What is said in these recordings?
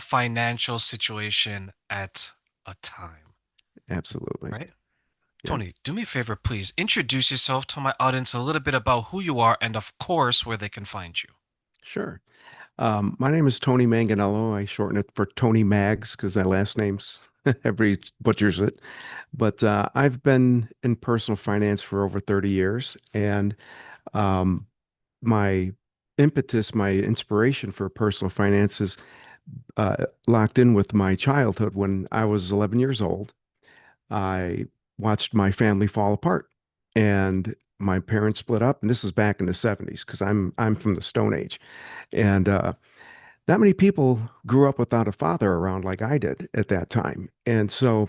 financial situation at a time, Absolutely. right? Yeah, Tony, do me a favor, please. Introduce yourself to my audience a little bit about who you are and, of course, where they can find you. sure. My name is Tony Manganiello. I shorten it for Tony Mags because that last name's everybody butchers it. But I've been in personal finance for over 30 years, and um, my impetus, my inspiration for personal finance is locked in with my childhood. When I was 11 years old, I watched my family fall apart, and my parents split up. And this is back in the 70s because I'm from the Stone Age, and not many people grew up without a father around like I did at that time. And so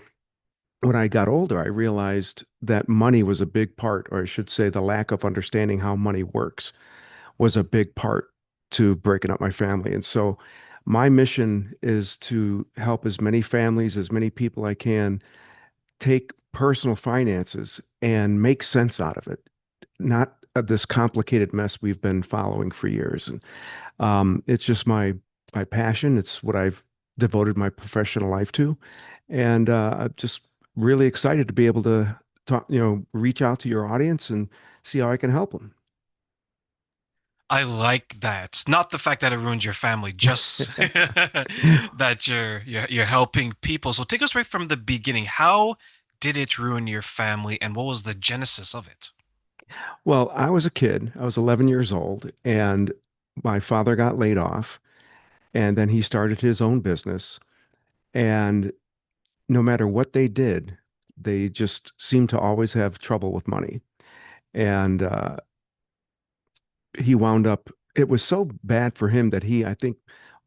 when I got older, I realized that money was a big part, or I should say, the lack of understanding how money works was a big part to breaking up my family. And so my mission is to help as many families, as many people I can take personal finances and make sense out of it, not this complicated mess we've been following for years. And it's just my passion. It's what I've devoted my professional life to, and I'm just really excited to be able to talk, reach out to your audience and see how I can help them. I like that. Not the fact that it ruined your family, just that you're helping people. So take us right from the beginning. How did it ruin your family, and what was the genesis of it? Well, I was a kid. I was 11 years old, and my father got laid off, and then he started his own business. And no matter what they did, they just seemed to always have trouble with money. And he wound up, it was so bad for him that I think,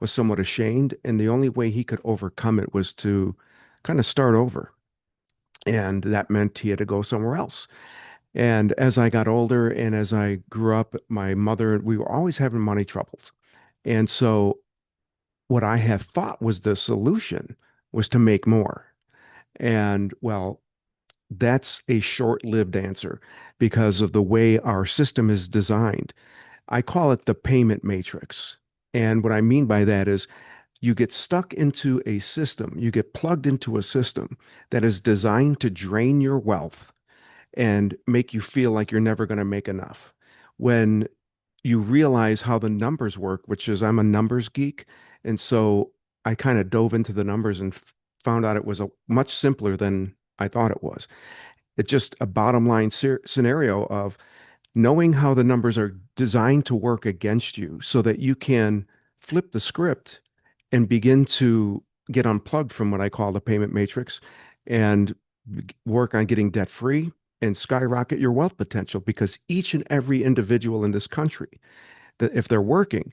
was somewhat ashamed. And the only way he could overcome it was to kind of start over. And that meant he had to go somewhere else. And as I got older and as I grew up, my mother, we were always having money troubles. And so what I had thought was the solution was to make more. And well, that's a short-lived answer because of the way our system is designed. I call it the payment matrix. And what I mean by that is you get stuck into a system, you get plugged into a system that is designed to drain your wealth and make you feel like you're never going to make enough. When you realize how the numbers work, which is I'm a numbers geek. And so I kind of dove into the numbers and found out it was a much simpler than I thought it was. It's just a bottom line scenario of knowing how the numbers are designed to work against you so that you can flip the script and begin to get unplugged from what I call the payment matrix and work on getting debt free and skyrocket your wealth potential because each and every individual in this country, that if they're working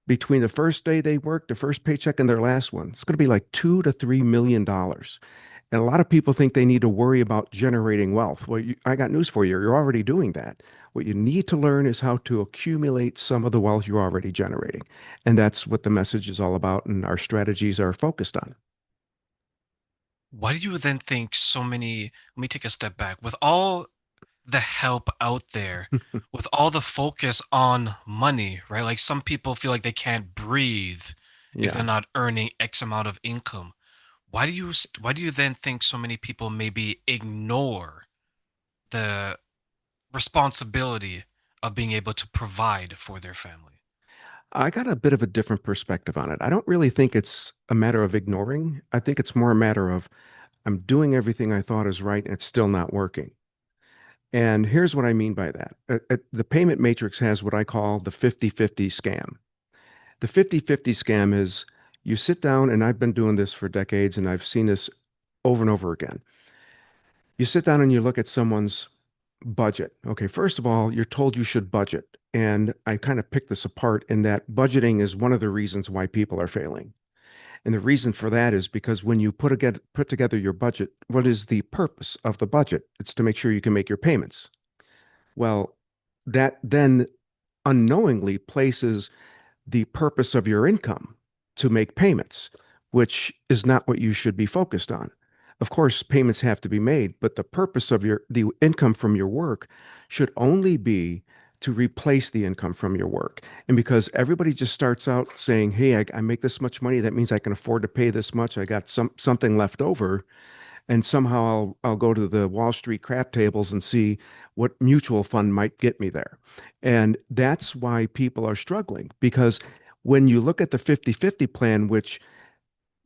between the first day they work, the first paycheck and their last one, it's going to be like $2 to $3 million. And a lot of people think they need to worry about generating wealth. Well, I got news for you. You're already doing that. What you need to learn is how to accumulate some of the wealth you're already generating. And that's what the message is all about. And our strategies are focused on. Why do you then think so many? Let me take a step back. With all the help out there, with all the focus on money, right? Like some people feel like they can't breathe if they're Yeah. not earning X amount of income. Why do you then think so many people maybe ignore the responsibility of being able to provide for their family? I got a bit of a different perspective on it. I don't really think it's a matter of ignoring. I think it's more a matter of I'm doing everything I thought is right and it's still not working. And here's what I mean by that. The payment matrix has what I call the 50-50 scam. The 50-50 scam is you sit down, and I've been doing this for decades, and I've seen this over and over again. You sit down and you look at someone's budget. Okay, first of all, you're told you should budget. And I kind of picked this apart in that budgeting is one of the reasons why people are failing. And the reason for that is because when you put together your budget, what is the purpose of the budget? It's to make sure you can make your payments. Well, that then unknowingly places the purpose of your income to make payments, which is not what you should be focused on. Of course, payments have to be made, but the purpose of the income from your work should only be to replace the income from your work. And because everybody just starts out saying, "Hey, I make this much money. That means I can afford to pay this much. I got something left over." And somehow I'll go to the Wall Street crap tables and see what mutual fund might get me there. And that's why people are struggling because when you look at the 50-50 plan, which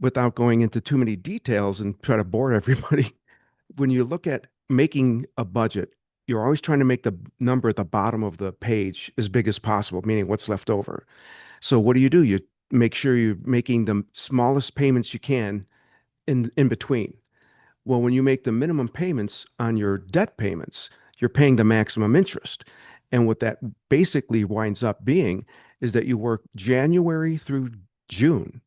without going into too many details and try to bore everybody, when you look at making a budget, you're always trying to make the number at the bottom of the page as big as possible, meaning what's left over. So what do? You make sure you're making the smallest payments you can in between. Well, when you make the minimum payments on your debt payments, you're paying the maximum interest. And what that basically winds up being is that you work January through June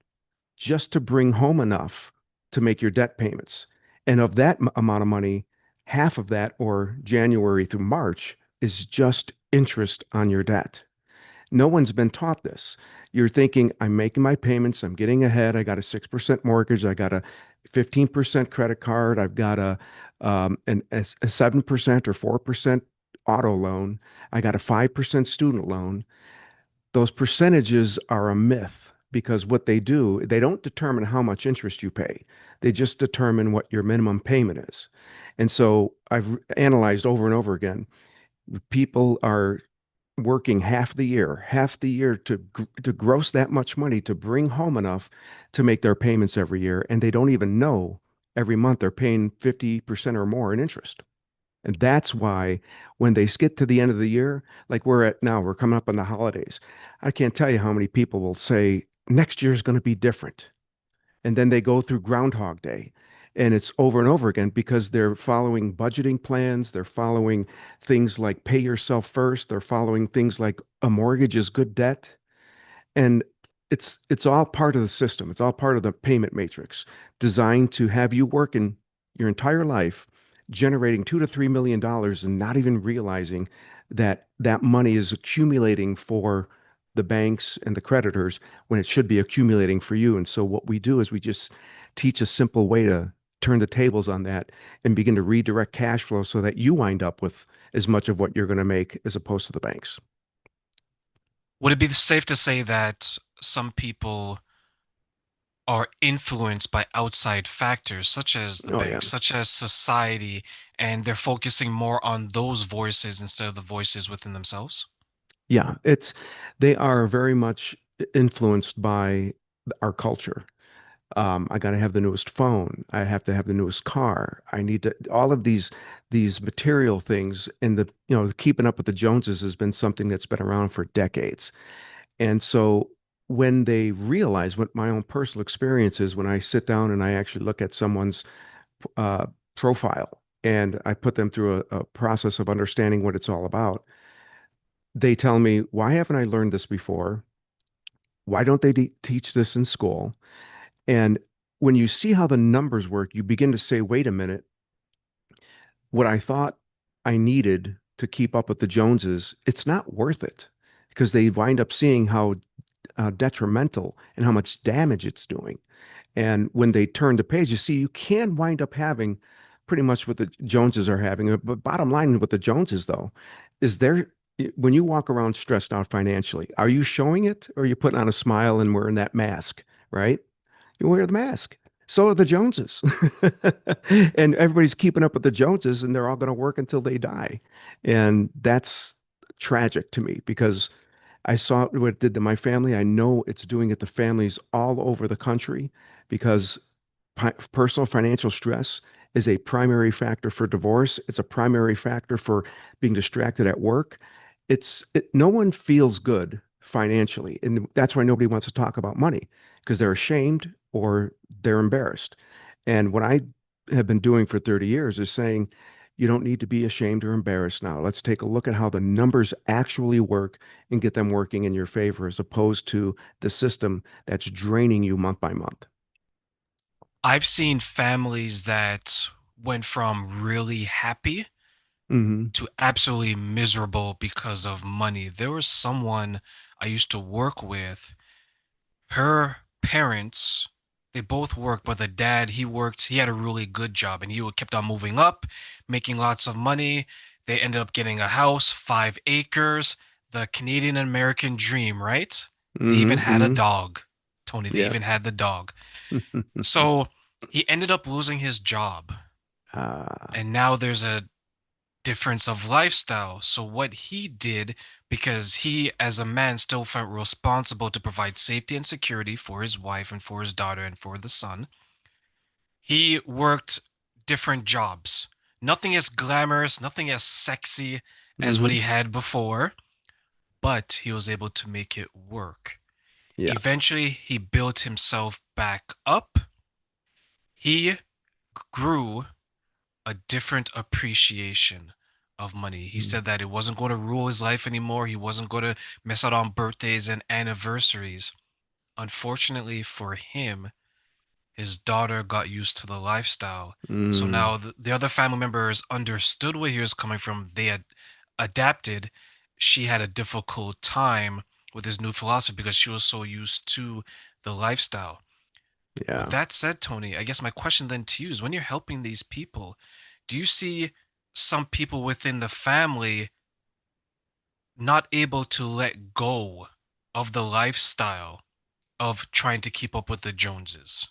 just to bring home enough to make your debt payments. And of that amount of money, half of that, or January through March, is just interest on your debt. No one's been taught this. You're thinking, I'm making my payments, I'm getting ahead. I got a 6% mortgage, I got a 15% credit card, I've got a 7% or 4% auto loan, I got a 5% student loan. Those percentages are a myth because what they do, they don't determine how much interest you pay. They just determine what your minimum payment is. And so I've analyzed over and over again, people are working half the year to gross that much money to bring home enough to make their payments every year, and they don't even know every month they're paying 50% or more in interest. And that's why when they get to the end of the year, like we're at now, we're coming up on the holidays. I can't tell you how many people will say next year is going to be different. And then they go through Groundhog Day. And it's over and over again because they're following budgeting plans. They're following things like pay yourself first. They're following things like a mortgage is good debt. And it's all part of the system. It's all part of the payment matrix designed to have you work in your entire life generating $2 to $3 million and not even realizing that that money is accumulating for the banks and the creditors when it should be accumulating for you. And so what we do is we just teach a simple way to turn the tables on that and begin to redirect cash flow so that you wind up with as much of what you're going to make as opposed to the banks. Would it be safe to say that some people are influenced by outside factors such as the Oh yeah. bank, such as society, and they're focusing more on those voices instead of the voices within themselves? Yeah, they are very much influenced by our culture. I got to have the newest phone. I have to have the newest car. I need to all of these material things and the keeping up with the Joneses has been something that's been around for decades. And so when they realize what my own personal experience is, when I sit down and I actually look at someone's uh, profile and I put them through a process of understanding what it's all about, they tell me, why haven't I learned this before? Why don't they teach this in school? And when you see how the numbers work, you begin to say, wait a minute, what I thought I needed to keep up with the Joneses, it's not worth it because they wind up seeing how detrimental and how much damage it's doing. And when they turn the page, you see you can wind up having pretty much what the Joneses are having. But bottom line with the Joneses, though, is there when you walk around stressed out financially, are you showing it or are you putting on a smile and wearing that mask, right? You wear the mask. So are the Joneses. And everybody's keeping up with the Joneses and they're all going to work until they die. And that's tragic to me because I saw what it did to my family. I know it's doing it to families all over the country because personal financial stress is a primary factor for divorce. It's a primary factor for being distracted at work. No one feels good financially, and that's why nobody wants to talk about money because they're ashamed or they're embarrassed. And what I have been doing for 30 years is saying, you don't need to be ashamed or embarrassed now. Let's take a look at how the numbers actually work and get them working in your favor as opposed to the system that's draining you month by month. I've seen families that went from really happy Hmm. to absolutely miserable because of money. There was someone I used to work with. Her parents, they both worked, but the dad, he had a really good job and kept on moving up, making lots of money. They ended up getting a house, 5 acres, the Canadian American dream, right? They even Hmm. had a Hmm. dog, Tony. They Yeah. even had the dog. So he ended up losing his job. Ah. And now there's a difference of lifestyle. So what he did, because he as a man still felt responsible to provide safety and security for his wife and for his daughter and for the son, he worked different jobs. Nothing as glamorous, nothing as sexy as what Hmm. he had before, but he was able to make it work. Yeah. Eventually, he built himself back up. He grew a different appreciation of money. He Mm. said that it wasn't going to rule his life anymore. He wasn't going to miss out on birthdays and anniversaries. Unfortunately for him, his daughter got used to the lifestyle. So Mm. now the other family members understood where he was coming from. They had adapted. She had a difficult time with his new philosophy because she was so used to the lifestyle. With Yeah. that said, Tony, I guess my question then to you is when you're helping these people, do you see some people within the family not able to let go of the lifestyle of trying to keep up with the Joneses?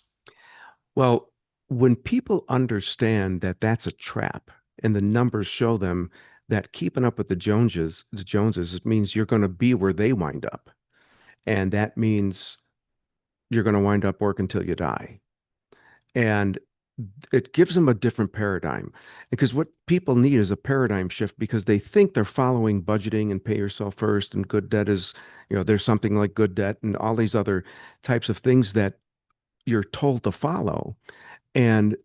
Well, when people understand that that's a trap and the numbers show them that keeping up with the Joneses means you're going to be where they wind up. And that means you're going to wind up working till you die. And it gives them a different paradigm because what people need is a paradigm shift because they think they're following budgeting and pay yourself first and good debt is, there's something like good debt and all these other types of things that you're told to follow. And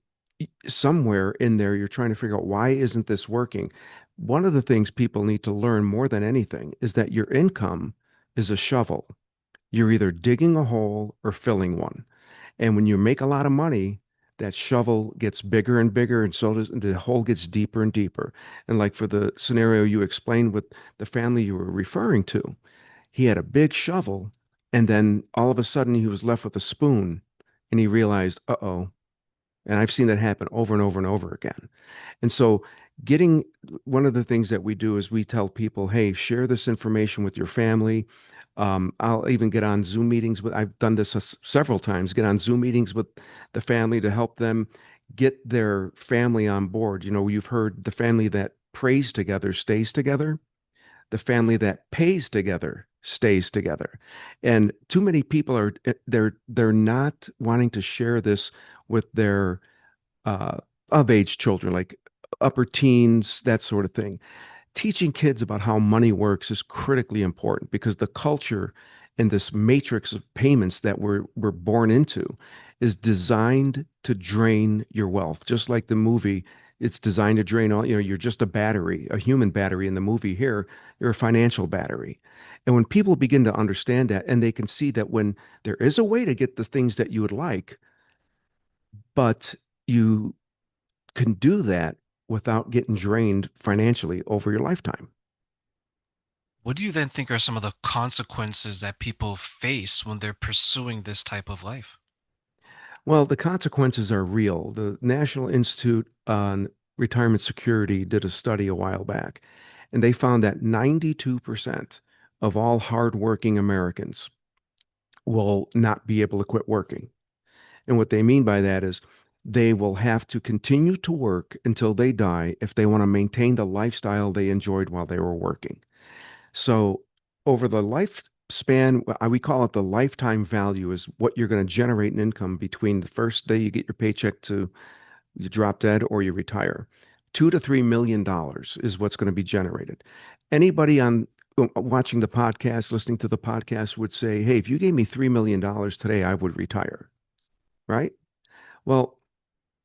somewhere in there, you're trying to figure out why isn't this working? One of the things people need to learn more than anything is that your income is a shovel. You're either digging a hole or filling one. And when you make a lot of money, that shovel gets bigger and bigger, and so does the hole gets deeper and deeper. And like for the scenario you explained with the family you were referring to, he had a big shovel, and then all of a sudden he was left with a spoon, and he realized, uh-oh. And I've seen that happen over and over and over again. And so, getting one of the things that we do is we tell people, hey, share this information with your family. I'll even get on Zoom meetings with, I've done this several times, get on Zoom meetings with the family to help them get their family on board. You've heard the family that prays together stays together, the family that pays together stays together. And too many people are, they're not wanting to share this with their uh, of age children, like upper teens, that sort of thing. Teaching kids about how money works is critically important because the culture and this matrix of payments that we're born into is designed to drain your wealth. Just like the movie, it's designed to drain all, you're just a battery, a human battery in the movie here, you're a financial battery. And when people begin to understand that and they can see that when there is a way to get the things that you would like, but you can do that without getting drained financially over your lifetime. What do you then think are some of the consequences that people face when they're pursuing this type of life? Well, the consequences are real. The National Institute on Retirement Security did a study a while back, and they found that 92% of all hardworking Americans will not be able to quit working. And what they mean by that is they will have to continue to work until they die if they want to maintain the lifestyle they enjoyed while they were working. So over the lifespan, we call it the lifetime value is what you're going to generate in income between the first day you get your paycheck to you drop dead or you retire. $2 to $3 million is what's going to be generated. Anybody on watching the podcast, listening to the podcast would say, hey, if you gave me $3 million today, I would retire, right? Well,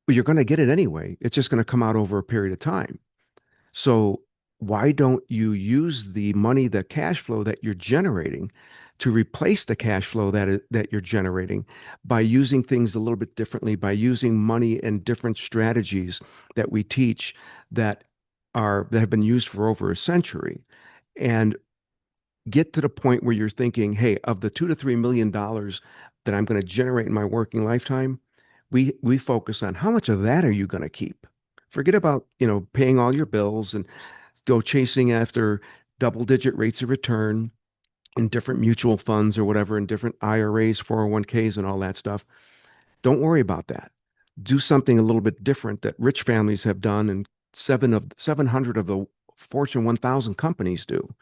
you're going to get it anyway. It's just going to come out over a period of time. So why don't you use the money, the cash flow that you're generating to replace the cash flow that you're generating by using things a little bit differently, by using money and different strategies that we teach that that have been used for over a century and get to the point where you're thinking, hey, of the $2 to $3 million that I'm going to generate in my working lifetime, we focus on how much of that are you going to keep? Forget about, paying all your bills and go chasing after double digit rates of return in different mutual funds or whatever, in different IRAs, 401ks, and all that stuff. Don't worry about that. Do something a little bit different that rich families have done and 700 of the Fortune 1000 companies do.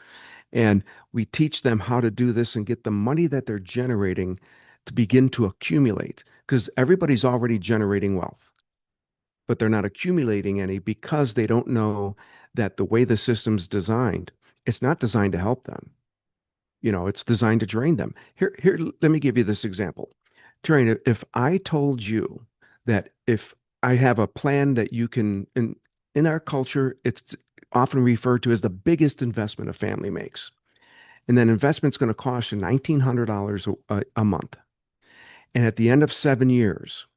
And we teach them how to do this and get the money that they're generating to begin to accumulate because everybody's already generating wealth, but they're not accumulating any because they don't know that the way the system's designed, it's not designed to help them. It's designed to drain them. Here, let me give you this example. Terrain, if I told you that if I have a plan that you can, in our culture, it's often referred to as the biggest investment a family makes. And that investment's going to cost you $1,900 a month. And at the end of 7 years,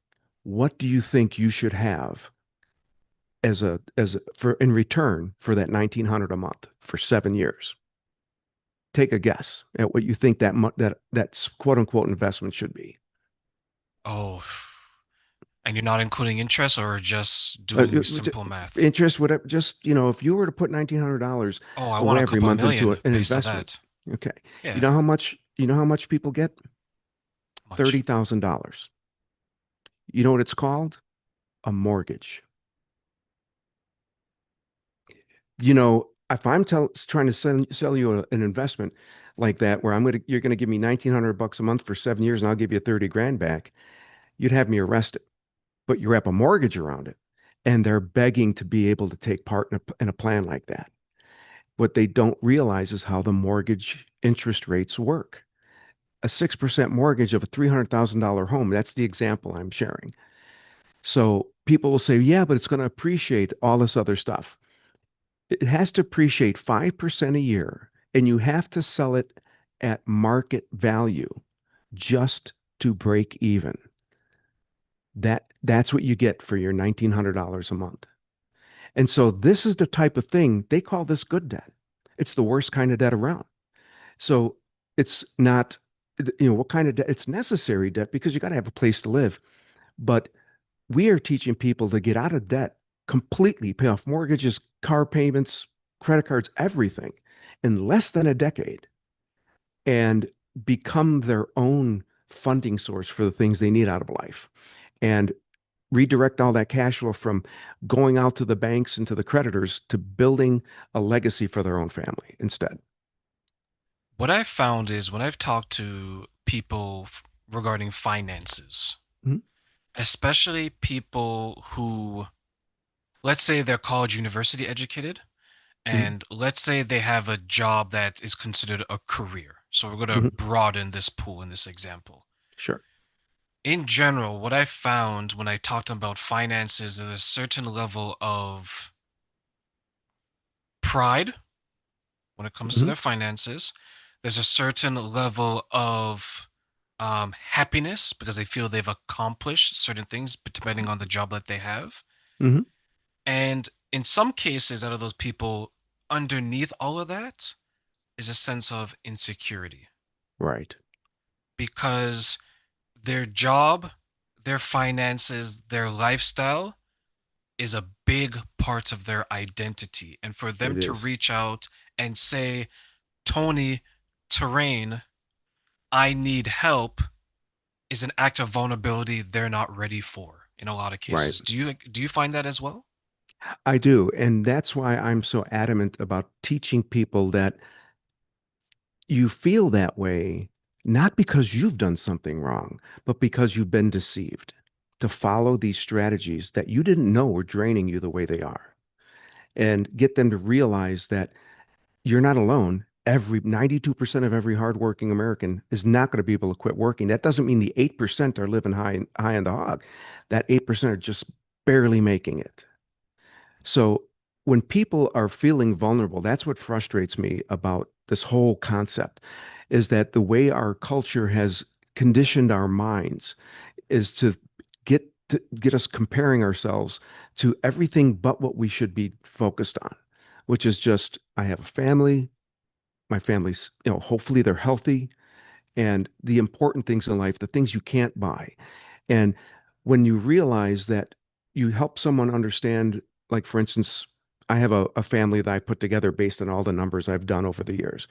what do you think you should have for in return for that 1,900 a month for 7 years? Take a guess at what you think that's quote unquote investment should be. Oh, and you're not including interest or just Uh, doing simple math? Interest, whatever. Just if you were to put $1,900 Oh, I want away a every couple of month into million an based on investment, that. okay, Yeah, you know how much people get? much. $30,000. You know what it's called? A mortgage. If I'm trying to sell you an investment like that, where you're gonna give me $1,900 a month for 7 years, and I'll give you 30 grand back, you'd have me arrested. But you wrap a mortgage around it, and they're begging to be able to take part in a plan like that. What they don't realize is how the mortgage interest rates work. A 6% mortgage of a $300,000 home, that's the example I'm sharing. So people will say, yeah, but it's going to appreciate all this other stuff. It has to appreciate 5% a year, and you have to sell it at market value just to break even. That's what you get for your $1,900 a month. And so this is the type of thing they call this good debt. It's the worst kind of debt around. So it's not, what kind of debt? It's necessary debt because you got to have a place to live. But we are teaching people to get out of debt completely, pay off mortgages, car payments, credit cards, everything in less than a decade and become their own funding source for the things they need out of life and redirect all that cash flow from going out to the banks and to the creditors to building a legacy for their own family instead. What I've found is when I've talked to people regarding finances, Mhm, especially people who, let's say they're college university educated, mhm, and let's say they have a job that is considered a career. So we're going to mhm. broaden this pool in this example. Sure. In general, what I found when I talked about finances is a certain level of pride when it comes to Mhm. their finances. There's a certain level of happiness because they feel they've accomplished certain things depending on the job that they have. Mhm. And in some cases, out of those people, underneath all of that is a sense of insecurity Right. because their job, their finances, their lifestyle is a big part of their identity. And for them It to is. reach out and say, Tony, Terrain, I need help is an act of vulnerability they're not ready for in a lot of Right. cases. Do you find that as well? I do. And that's why I'm so adamant about teaching people that you feel that way, not because you've done something wrong, but because you've been deceived to follow these strategies that you didn't know were draining you the way they are and get them to realize that you're not alone. 92% of every hardworking American is not going to be able to quit working. That doesn't mean the 8% are living high on the hog. That 8% are just barely making it. So when people are feeling vulnerable, that's what frustrates me about this whole concept is that the way our culture has conditioned our minds is to get us comparing ourselves to everything but what we should be focused on, which is just I have a family, my family's, hopefully they're healthy and the important things in life, the things you can't buy. And when you realize that you help someone understand, like for instance, I have a family that I put together based on all the numbers I've done over the years.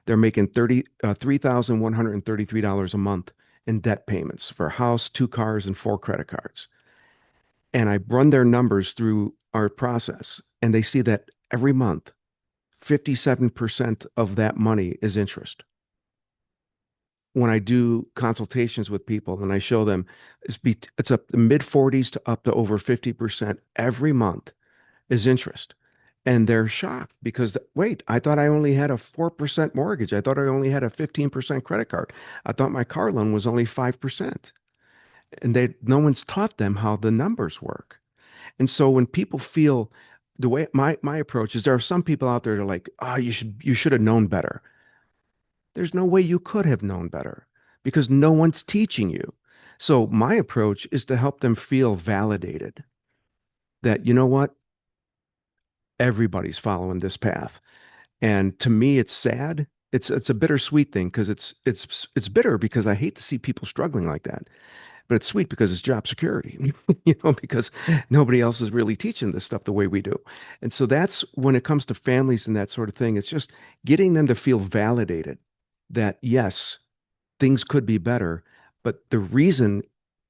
They're making $3,133 a month in debt payments for a house, two cars, and four credit cards. And I run their numbers through our process, and they see that every month, 57% of that money is interest. When I do consultations with people and I show them it's up the mid 40s to up to over 50% every month is interest. And they're shocked because, wait, I thought I only had a 4% mortgage. I thought I only had a 15% credit card. I thought my car loan was only 5%. And no one's taught them how the numbers work. And so when people feel the way my approach is, there are some people out there that are like, oh, you should have known better. There's no way you could have known better because no one's teaching you. So my approach is to help them feel validated that, you know what? Everybody's following this path. And to me, it's sad. It's a bittersweet thing because it's bitter because I hate to see people struggling like that. But it's sweet because it's job security, because nobody else is really teaching this stuff the way we do. And so that's when it comes to families and that sort of thing, it's just getting them to feel validated that yes, things could be better, but the reason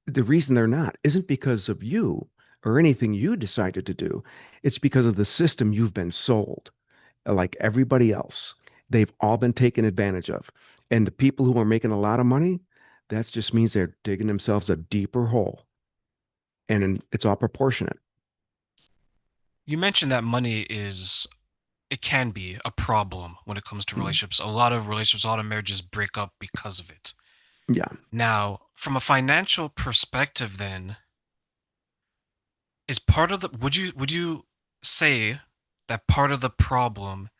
they're not isn't because of you or anything you decided to do. It's because of the system you've been sold like everybody else. They've all been taken advantage of. And the people who are making a lot of money, that just means they're digging themselves a deeper hole. And it's all proportionate. You mentioned that money is it can be a problem when it comes to Mm. relationships. A lot of marriages break up because of it. Yeah. Now, from a financial perspective, then, is part of the would you say that part of the problem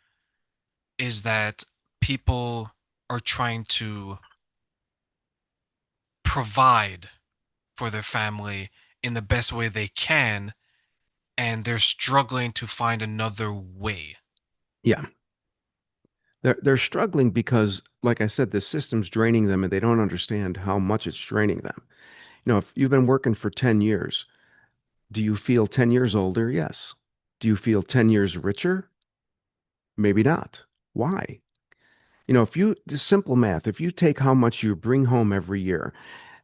is that people are trying to provide for their family in the best way they can, and they're struggling to find another way? Yeah. They're struggling because, like I said, the system's draining them and they don't understand how much it's draining them. If you've been working for 10 years, do you feel 10 years older? Yes. Do you feel 10 years richer? Maybe not. Why? If you, just simple math, if you take how much you bring home every year,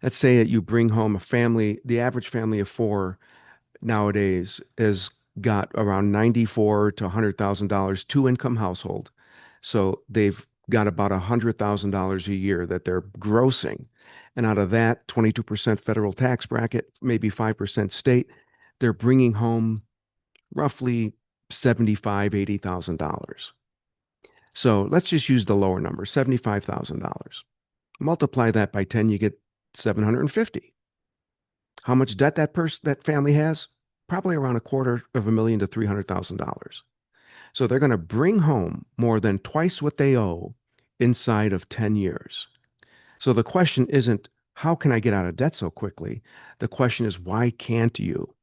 let's say that you bring home a family, the average family of four nowadays has got around 94 to $100,000 two income household. So they've got about $100,000 a year that they're grossing. And out of that, 22% federal tax bracket, maybe 5% state, they're bringing home roughly 75, $80,000. So let's just use the lower number, $75,000. Multiply that by 10, you get 750. How much debt that family has? Probably around a quarter of a million to $300,000. So they're going to bring home more than twice what they owe inside of 10 years. So the question isn't, how can I get out of debt so quickly? The question is, why can't you?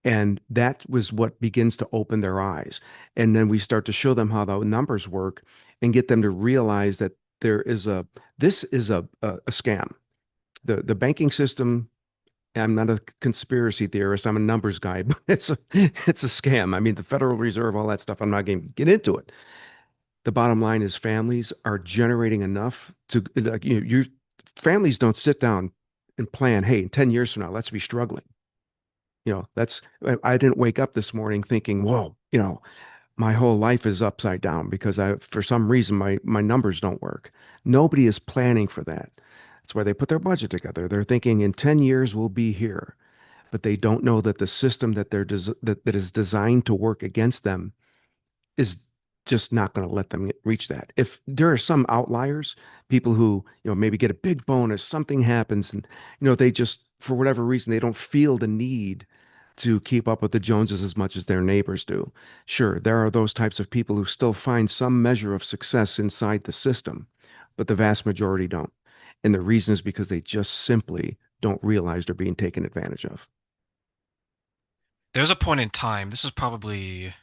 And that was what begins to open their eyes. And then we start to show them how the numbers work and get them to realize that this is a scam. The banking system, I'm not a conspiracy theorist. I'm a numbers guy, but it's a scam. I mean, the Federal Reserve, all that stuff. I'm not going to get into it. The bottom line is families are generating enough to like your families don't sit down and plan, hey, in 10 years from now, let's be struggling. That's I didn't wake up this morning thinking, whoa, my whole life is upside down because for some reason my numbers don't work. Nobody is planning for that. That's why they put their budget together. They're thinking in 10 years we'll be here, but they don't know that the system that is designed to work against them is just not going to let them reach that. If there are some outliers, people who, maybe get a big bonus, something happens and, they just, for whatever reason, they don't feel the need to keep up with the Joneses as much as their neighbors do. Sure, there are those types of people who still find some measure of success inside the system, but the vast majority don't. And the reason is because they just simply don't realize they're being taken advantage of. There's a point in time, this is probably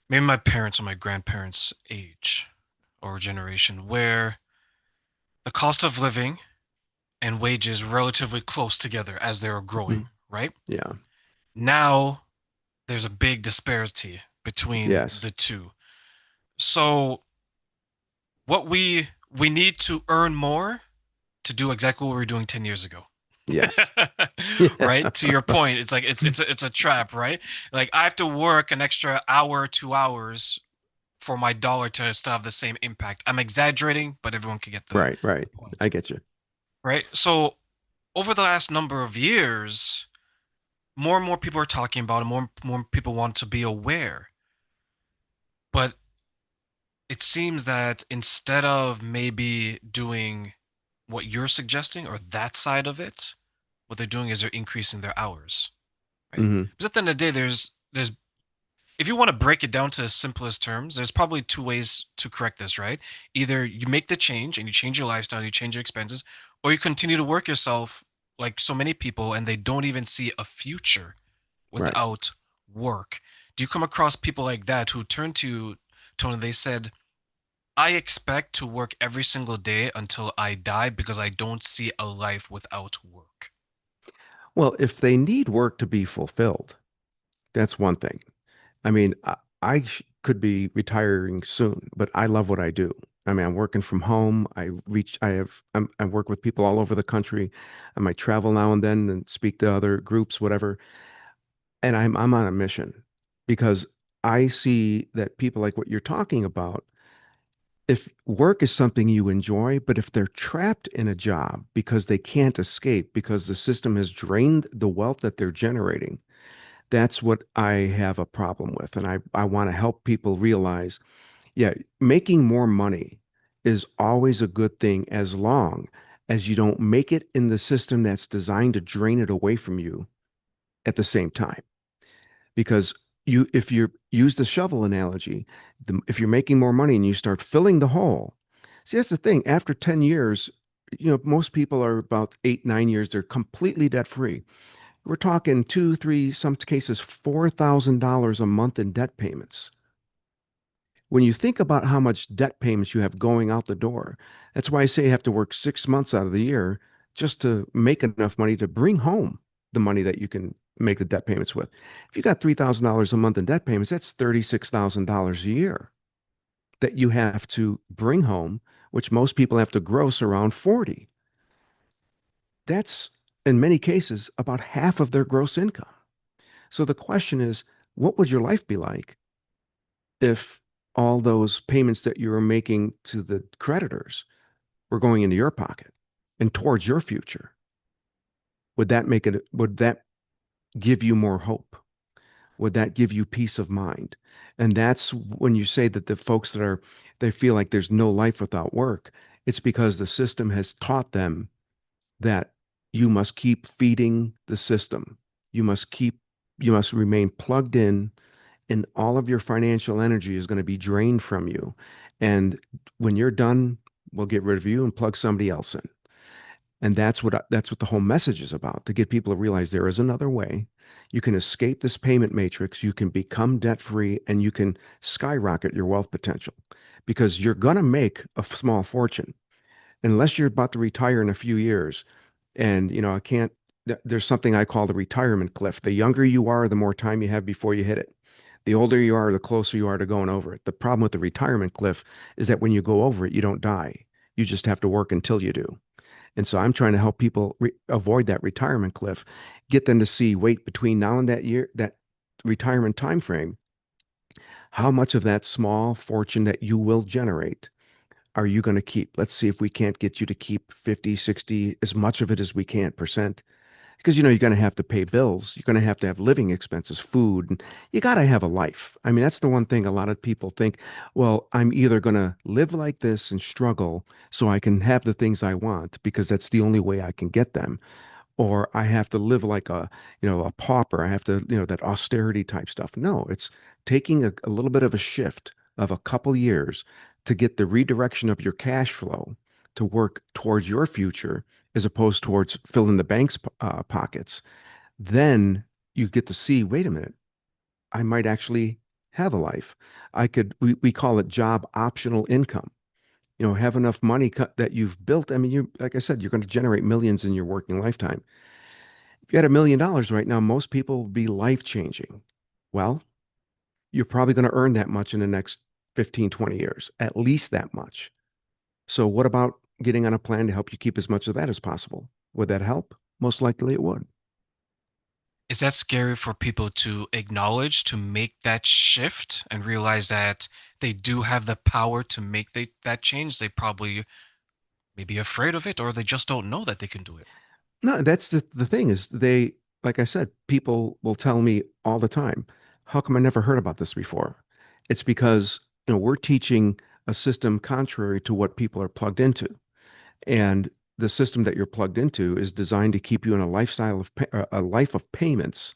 maybe my parents or my grandparents' age or generation, where the cost of living and wages relatively close together as they were growing, Mhm. right? Yeah. Now there's a big disparity between Yes. the two. So what we need to earn more to do exactly what we were doing 10 years ago. Yes. Yeah. Right? To your point, it's like it's a trap, right? Like I have to work an extra hour, 2 hours for my dollar to still have the same impact. I'm exaggerating, but everyone can get Right, right. the point. I get you. Right? So over the last number of years, more and more people are talking about it, more and more people want to be aware. But it seems that instead of maybe doing what you're suggesting or that side of it, what they're doing is they're increasing their hours, right? Hmm. Because at the end of the day, there's if you want to break it down to the simplest terms, there's probably two ways to correct this, right? Either you make the change and you change your lifestyle, you change your expenses, or you continue to work yourself like so many people and they don't even see a future Right. without work. Do you come across people like that who turn to you, Tony, they said, I expect to work every single day until I die because I don't see a life without work. Well, if they need work to be fulfilled, that's one thing. I mean, could be retiring soon, but I love what I do. I mean, I'm working from home. I work with people all over the country. I might travel now and then and speak to other groups, whatever. And I'm on a mission because I see that people like what you're talking about, if work is something you enjoy, but if they're trapped in a job because they can't escape because the system has drained the wealth that they're generating, that's what I have a problem with. And I want to help people realize, yeah, making more money is always a good thing as long as you don't make it in the system that's designed to drain it away from you at the same time. Because if you use the shovel analogy, if you're making more money and you start filling the hole, see, that's the thing. After 10 years, most people are about 8, 9 years, they're completely debt free. We're talking two, three, some cases, $4,000 a month in debt payments. When you think about how much debt payments you have going out the door, that's why I say you have to work 6 months out of the year just to make enough money to bring home the money that you can make the debt payments with. If you got $3,000 a month in debt payments, that's $36,000 a year that you have to bring home, which most people have to gross around 40. That's in many cases about half of their gross income. So the question is, what would your life be like if all those payments that you were making to the creditors were going into your pocket and towards your future? Would that give you more hope? Would that give you peace of mind? And that's when you say that the folks they feel like there's no life without work, it's because the system has taught them that you must keep feeding the system. You must keep, you must remain plugged in, and all of your financial energy is going to be drained from you. And when you're done, we'll get rid of you and plug somebody else in. And that's what the whole message is about, to get people to realize there is another way. You can escape this payment matrix, you can become debt free, and you can skyrocket your wealth potential because you're going to make a small fortune unless you're about to retire in a few years. And, I can't, there's something I call the retirement cliff. The younger you are, the more time you have before you hit it. The older you are, the closer you are to going over it. The problem with the retirement cliff is that when you go over it, you don't die. You just have to work until you do. And so I'm trying to help people avoid that retirement cliff, get them to see, wait, between now and that year, that retirement time frame, how much of that small fortune that you will generate are you going to keep? Let's see if we can't get you to keep 50, 60, as much of it as we can percent. Because you're going to have to pay bills. You're going to have living expenses, food, and you got to have a life. I mean, that's the one thing a lot of people think, well, I'm either going to live like this and struggle so I can have the things I want because that's the only way I can get them, or I have to live like a pauper. I have to, that austerity type stuff. No, it's taking a little bit of a shift of a couple years to get the redirection of your cash flow to work towards your future as opposed towards filling the bank's pockets. Then you get to see, wait a minute, I might actually have a life. We call it job optional income. Have enough money that you've built. I mean, like I said, you're going to generate millions in your working lifetime. If you had $1 million right now, most people would be life changing. Well, you're probably going to earn that much in the next 15, 20 years, at least that much. So what about getting on a plan to help you keep as much of that as possible? Would that help? Most likely it would. Is that scary for people to acknowledge, to make that shift and realize that they do have the power to make that change? They probably may be afraid of it, or they just don't know that they can do it. No, that's the thing is they, like I said, people will tell me all the time, how come I never heard about this before? It's because, we're teaching a system contrary to what people are plugged into. And the system that you're plugged into is designed to keep you in a lifestyle of a life of payments.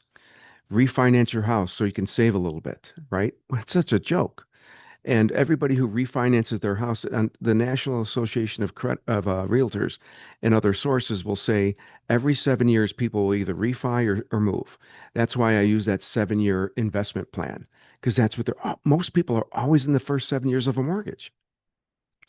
Refinance your house so you can save a little bit, right? Well, it's such a joke. And everybody who refinances their house, and the National Association of Realtors and other sources will say every 7 years people will either refi or move. That's why I use that 7 year investment plan, because that's what most people are always in the first 7 years of a mortgage.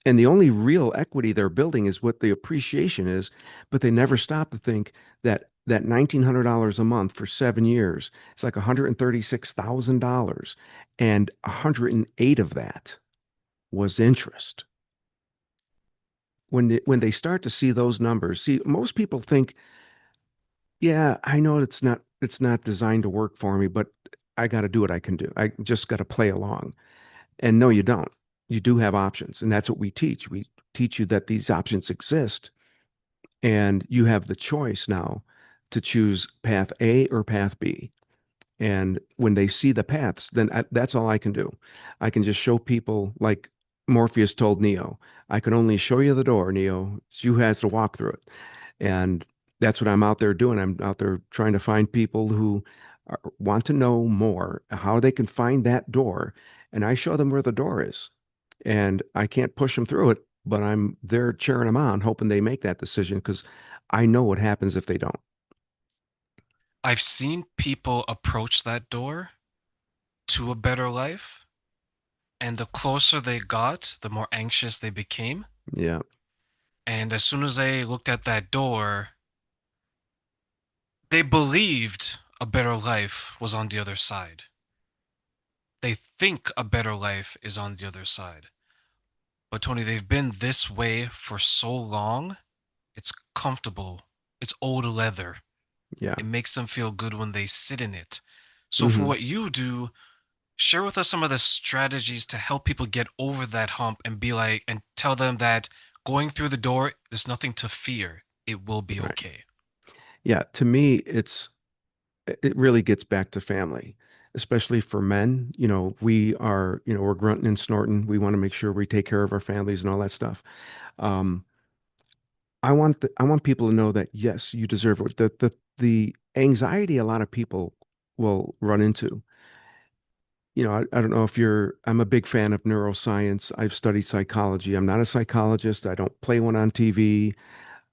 And the only real equity they're building is what the appreciation is, but they never stop to think that $1,900 a month for 7 years, it's like $136,000, and 108 of that was interest. When they start to see those numbers, see, most people think, yeah, I know it's not designed to work for me, but I got to do what I can do. I just got to play along. And no, you don't. You do have options, and that's what we teach. We teach you that these options exist, and you have the choice now to choose path A or path B. And when they see the paths, then that's all I can do. I can just show people, like Morpheus told Neo, I can only show you the door, Neo. It's you who has to walk through it. And that's what I'm out there doing. I'm out there trying to find people who want to know more, how they can find that door. And I show them where the door is. And I can't push them through it, but I'm there cheering them on, hoping they make that decision because I know what happens if they don't. I've seen people approach that door to a better life, and the closer they got, the more anxious they became. Yeah. And as soon as they looked at that door, they believed a better life was on the other side. They think a better life is on the other side. But Tony, they've been this way for so long. It's comfortable. It's old leather. Yeah. It makes them feel good when they sit in it. So for Hmm. what you do, share with us some of the strategies to help people get over that hump and be like, and tell them that going through the door, there's nothing to fear. It will be Right. okay. Yeah. To me, it really gets back to family, especially for men. We're grunting and snorting. We want to make sure we take care of our families and all that stuff. Um, I want people to know that yes, you deserve it. The anxiety a lot of people will run into. I don't know if I'm a big fan of neuroscience. I've studied psychology. I'm not a psychologist. I don't play one on TV,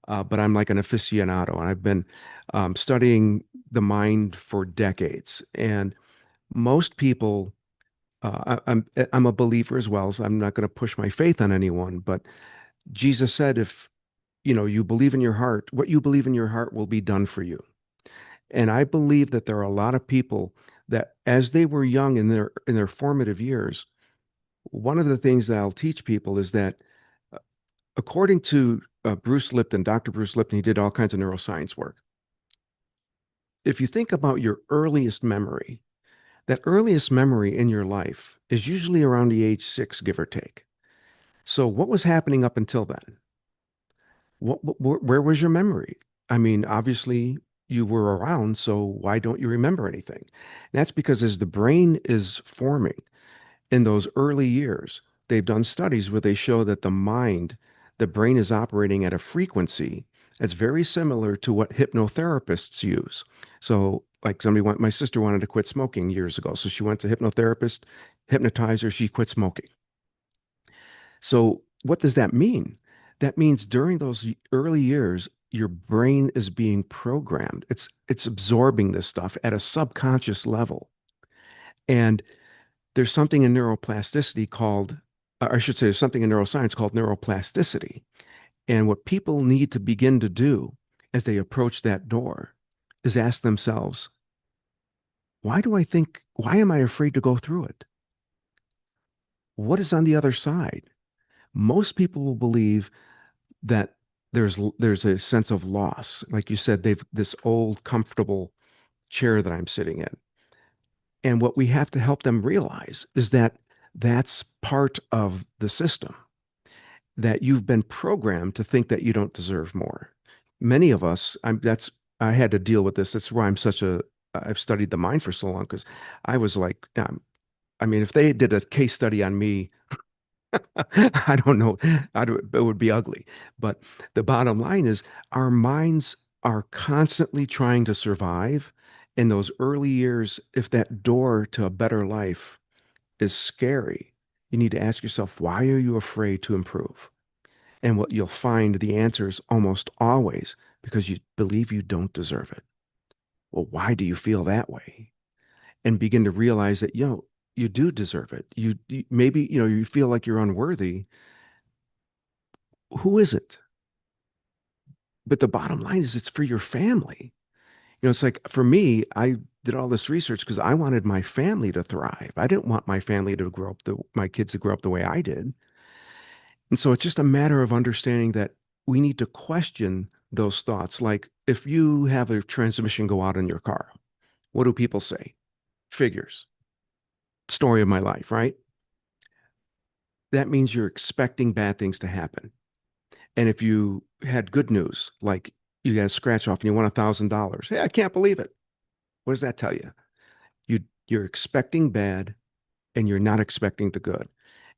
but I'm like an aficionado, and I've been studying the mind for decades. And most people, I'm a believer as well, so I'm not going to push my faith on anyone. But Jesus said, if you believe in your heart, what you believe in your heart will be done for you. And I believe that there are a lot of people that, as they were young in their formative years, one of the things that I'll teach people is that, according to Bruce Lipton, Dr. Bruce Lipton, he did all kinds of neuroscience work. If you think about your earliest memory, that earliest memory in your life is usually around the age 6, give or take. So, what was happening up until then? Where was your memory? I mean, obviously you were around, so why don't you remember anything? And that's because as the brain is forming in those early years, they've done studies where they show that the brain is operating at a frequency that's very similar to what hypnotherapists use. So, like my sister wanted to quit smoking years ago. So she went to hypnotherapist, hypnotize her, she quit smoking. So, what does that mean? That means during those early years, your brain is being programmed. It's absorbing this stuff at a subconscious level. And there's something in neuroplasticity called, I should say, there's something in neuroscience called neuroplasticity. And what people need to begin to do as they approach that door is ask themselves, why am I afraid to go through it? What is on the other side? Most people will believe that there's a sense of loss. Like you said, they've this old comfortable chair that I'm sitting in. And what we have to help them realize is that that's part of the system, that you've been programmed to think that you don't deserve more. Many of us, I had to deal with this. That's why I've studied the mind for so long because I was like, I mean, if they did a case study on me, I don't know, it would be ugly. But the bottom line is our minds are constantly trying to survive. In those early years, if that door to a better life is scary, you need to ask yourself, why are you afraid to improve? And what you'll find the answer is almost always because you believe you don't deserve it. Well, why do you feel that way? And begin to realize that, you do deserve it. Maybe, you feel like you're unworthy. Who is it? But the bottom line is it's for your family. It's like for me, I did all this research because I wanted my family to thrive. I didn't want my kids to grow up the way I did. And so it's just a matter of understanding that we need to question those thoughts. Like if you have a transmission go out in your car, what do people say? Figures. Story of my life, right? That means you're expecting bad things to happen. And if you had good news, like you got a scratch off and you won $1,000, hey, I can't believe it. What does that tell you? You're expecting bad and you're not expecting the good.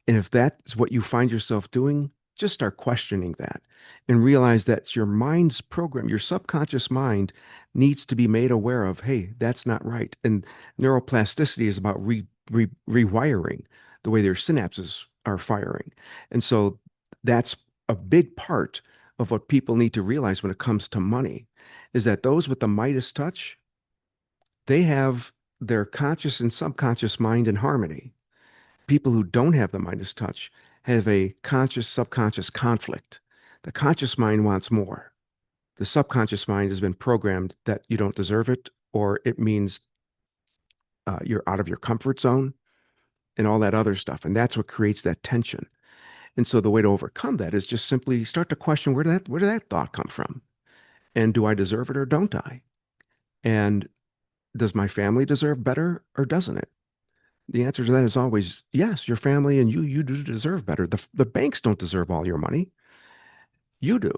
And if that's what you find yourself doing, just start questioning that and realize that's your mind's program. Your subconscious mind needs to be made aware of, hey, that's not right. And neuroplasticity is about rewiring the way their synapses are firing. And so that's a big part of what people need to realize when it comes to money is that those with the Midas touch, they have their conscious and subconscious mind in harmony. People who don't have the Midas touch have a conscious subconscious conflict. The conscious mind wants more. The subconscious mind has been programmed that you don't deserve it, or it means you're out of your comfort zone and all that other stuff. And that's what creates that tension. And so the way to overcome that is just simply start to question where did that thought come from? And do I deserve it or don't I? And does my family deserve better or doesn't it? The answer to that is always yes, your family and you do deserve better. The banks don't deserve all your money. You do.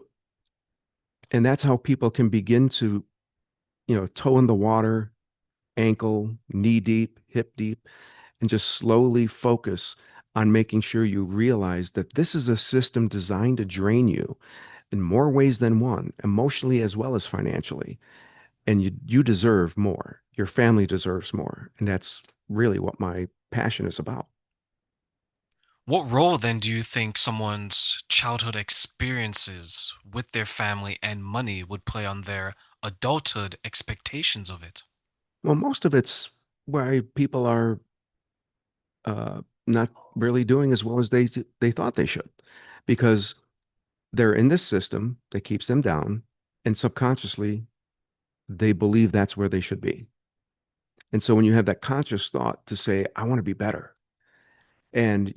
And that's how people can begin to, toe in the water, ankle, knee deep, hip deep, and just slowly focus on making sure you realize that this is a system designed to drain you in more ways than one, emotionally as well as financially. And you deserve more. Your family deserves more. And that's really what my passion is about. What role then do you think someone's childhood experiences with their family and money would play on their adulthood expectations of it? Well, most of it's why people are not really doing as well as they thought they should, because they're in this system that keeps them down, and subconsciously they believe that's where they should be. And so when you have that conscious thought to say, "I want to be better," and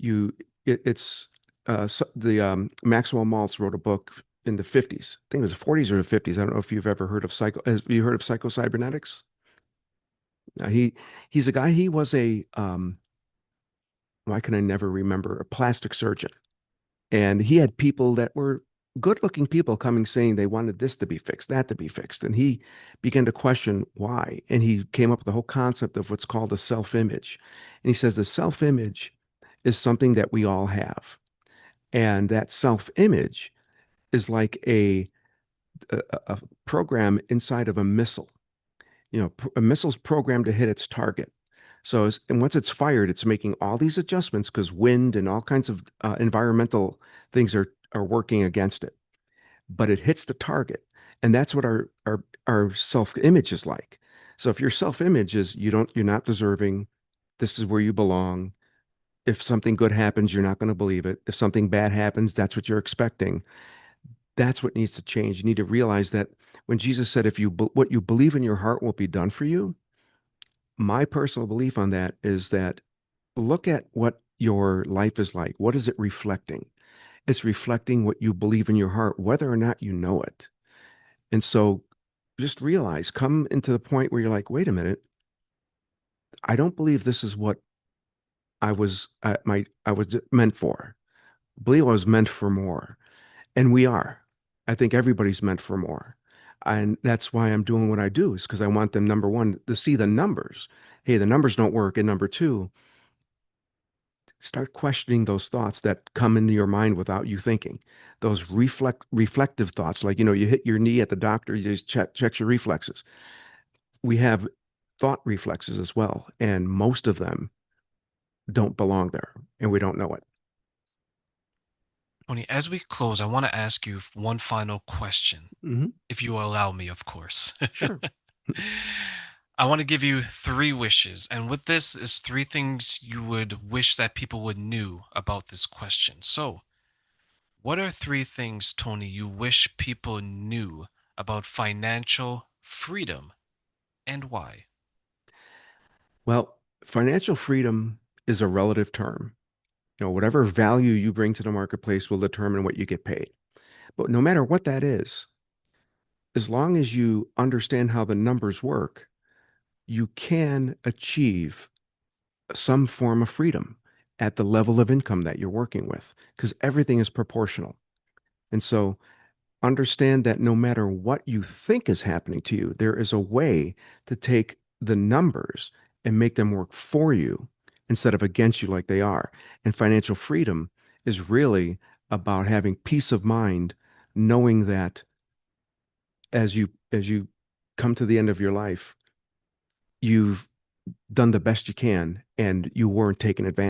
it's the Maxwell Maltz wrote a book in the 50s. I think it was the 40s or the 50s. I don't know if you've ever heard of have you heard of psychocybernetics? Uh, he he's a guy. He was a why can I never remember, a plastic surgeon. And he had people that were good looking people coming saying they wanted this to be fixed, that to be fixed. And he began to question why. And he came up with the whole concept of what's called a self image. And he says the self image is something that we all have. And that self image is like a program inside of a missile. A missile's programmed to hit its target. And once it's fired, it's making all these adjustments because wind and all kinds of environmental things are working against it. But it hits the target, and that's what our self image is like. So if your self image is you're not deserving, this is where you belong. If something good happens, you're not going to believe it. If something bad happens, that's what you're expecting. That's what needs to change. You need to realize that when Jesus said, "If what you believe in your heart will be done for you," My personal belief on that is that look at what your life is like. What is it reflecting? It's reflecting what you believe in your heart, whether or not you know it. And so just realize, come into the point where you're like, wait a minute, I don't believe this is what I was meant for. I believe I was meant for more. And we are. I think everybody's meant for more. And that's why I'm doing what I do, is because I want them, number one, to see the numbers. Hey, the numbers don't work. And number two, start questioning those thoughts that come into your mind without you thinking. Those reflective thoughts, like, you hit your knee at the doctor, you just checks your reflexes. We have thought reflexes as well, and most of them don't belong there, and we don't know it. Tony, as we close, I want to ask you one final question, Hmm. if you will allow me, of course. Sure. I want to give you three wishes, and with this is three things you would wish that people would knew about this question. So, what are three things, Tony, you wish people knew about financial freedom and why? Well, financial freedom is a relative term. Whatever value you bring to the marketplace will determine what you get paid. But no matter what that is, as long as you understand how the numbers work, you can achieve some form of freedom at the level of income that you're working with, because everything is proportional. And so understand that no matter what you think is happening to you, there is a way to take the numbers and make them work for you instead of against you like they are. And financial freedom is really about having peace of mind, knowing that as you come to the end of your life, you've done the best you can and you weren't taken advantage